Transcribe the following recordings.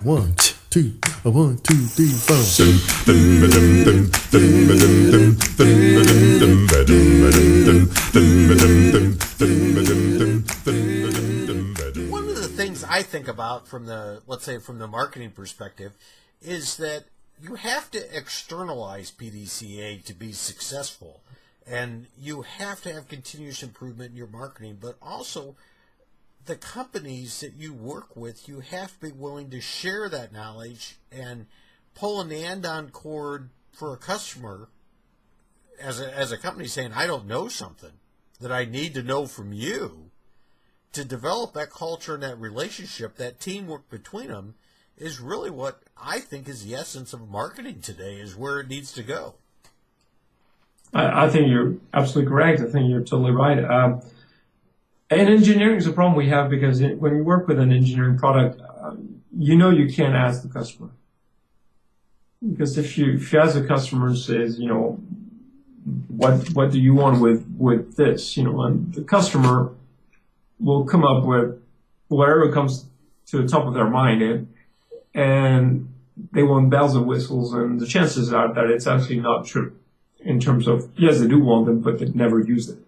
One, two, one, two, three, four. One of the things I think about from the, let's say, from the marketing perspective, is that you have to externalize PDCA to be successful. And you have to have continuous improvement in your marketing, but also the companies that you work with, you have to be willing to share that knowledge and pull an and-on cord for a customer as a company saying, I don't know something that I need to know from you. To develop that culture and that relationship, that teamwork between them, is really what I think is the essence of marketing today, is where it needs to go. I think you're absolutely correct. I think you're totally right. And engineering is a problem we have because when you work with an engineering product, you can't ask the customer. Because if you ask the customer and says, what do you want with this, and the customer will come up with whatever comes to the top of their mind, and they want bells and whistles, and the chances are that it's actually not true. In terms of, yes, they do want them, but they've never used it.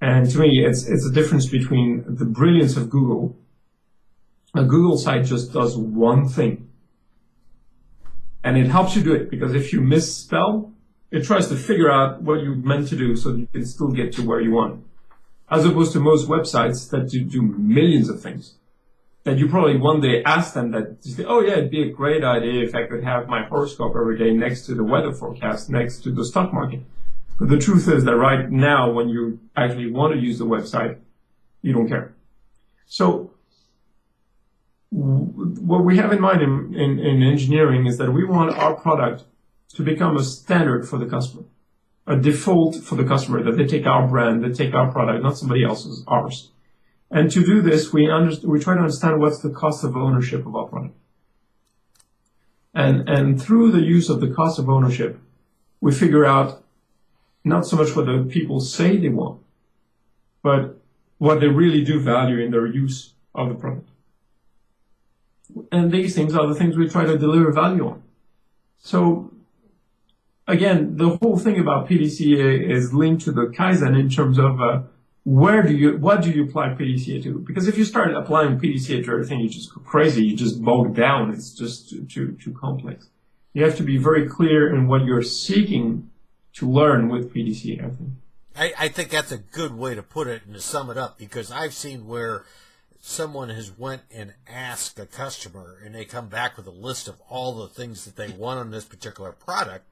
And to me, it's a difference between the brilliance of Google. A Google site just does one thing. And it helps you do it, because if you misspell, it tries to figure out what you meant to do so that you can still get to where you want. As opposed to most websites that do millions of things. That you probably one day ask them that, oh yeah, it'd be a great idea if I could have my horoscope every day next to the weather forecast, next to the stock market. But the truth is that right now, when you actually want to use the website, you don't care. So what we have in mind in engineering is that we want our product to become a standard for the customer, a default for the customer, that they take our brand, they take our product, not somebody else's, ours. And to do this, we try to understand what's the cost of ownership of our product. And through the use of the cost of ownership, we figure out not so much what the people say they want, but what they really do value in their use of the product. And these things are the things we try to deliver value on. So again, the whole thing about PDCA is linked to the Kaizen in terms of what do you apply PDCA to? Because if you start applying PDCA to everything, you just go crazy. You just bog down. It's just too complex. You have to be very clear in what you're seeking to learn with PDCA, I think. I think that's a good way to put it and to sum it up, because I've seen where someone has went and asked a customer and they come back with a list of all the things that they want on this particular product,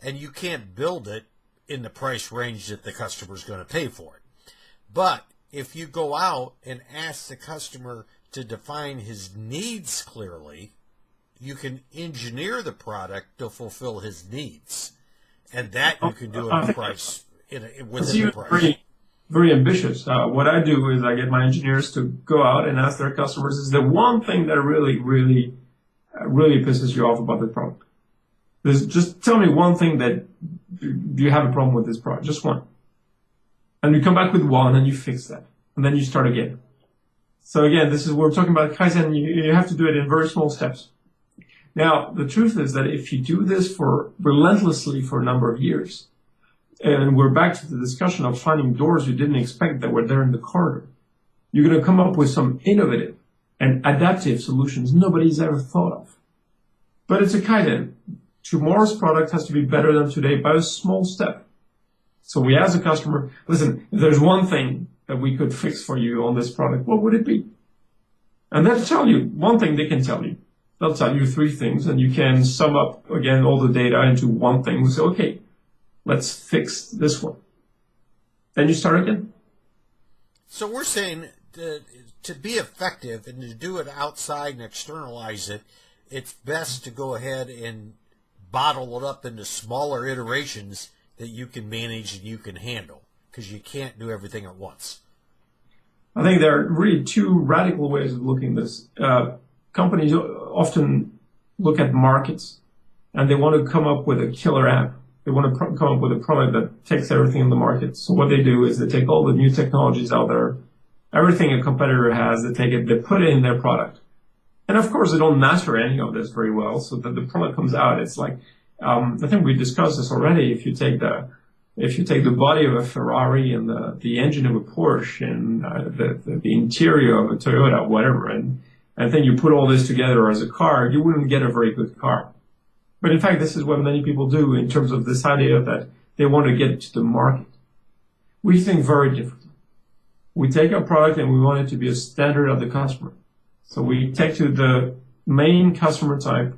and you can't build it in the price range that the customer's going to pay for it. But if you go out and ask the customer to define his needs clearly, you can engineer the product to fulfill his needs. And that you can do in a price, within the price. Very, very ambitious. What I do is I get my engineers to go out and ask their customers, is there one thing that really pisses you off about the product? Just tell me one thing that you have a problem with this product, just one. And you come back with one and you fix that. And then you start again. So again, this is what we're talking about Kaizen. You have to do it in very small steps. Now, the truth is that if you do this relentlessly for a number of years, and we're back to the discussion of finding doors you didn't expect that were there in the corridor, you're going to come up with some innovative and adaptive solutions nobody's ever thought of. But it's a Kaizen. Tomorrow's product has to be better than today by a small step. So we ask the customer, listen, if there's one thing that we could fix for you on this product, what would it be? And they'll tell you one thing they can tell you. They'll tell you three things, and you can sum up, again, all the data into one thing. We say, okay, let's fix this one. Then you start again. So we're saying to be effective and to do it outside and externalize it, it's best to go ahead and bottle it up into smaller iterations that you can manage and you can handle, because you can't do everything at once. I think there are really two radical ways of looking at this. Companies often look at markets, and they want to come up with a killer app. They want to come up with a product that takes everything in the market. So what they do is they take all the new technologies out there, everything a competitor has, they take it, they put it in their product. And of course, they don't master any of this very well. So that the product comes out, it's like, I think we discussed this already. If you take the body of a Ferrari and the engine of a Porsche and the interior of a Toyota, whatever, and then you put all this together as a car, you wouldn't get a very good car. But in fact, this is what many people do in terms of this idea that they want to get to the market. We think very differently. We take our product and we want it to be a standard of the customer. So we take to the main customer type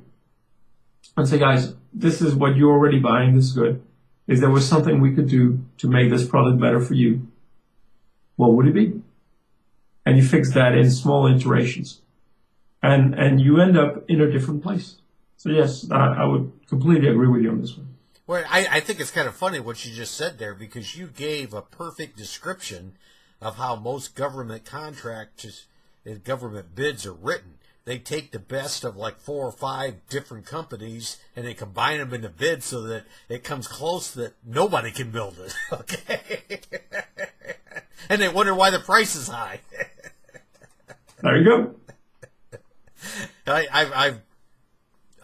and say, guys, this is what you're already buying. This is good. If there was something we could do to make this product better for you, what would it be? And you fix that in small iterations. And you end up in a different place. So yes, I would completely agree with you on this one. Well, I think it's kind of funny what you just said there, because you gave a perfect description of how most government contracts and government bids are written. They take the best of like 4 or 5 different companies and they combine them in the bid so that it comes close that nobody can build it. Okay. And they wonder why the price is high. There you go.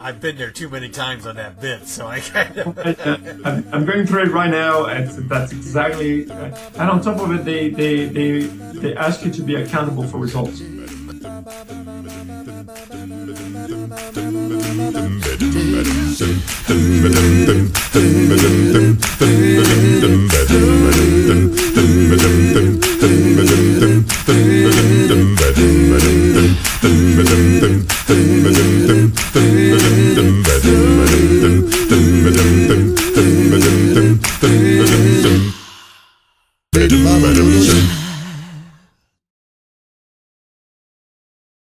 I've been there too many times on that bid, so I kind of. I'm going through it right now, and that's exactly. And on top of it, they ask you to be accountable for results.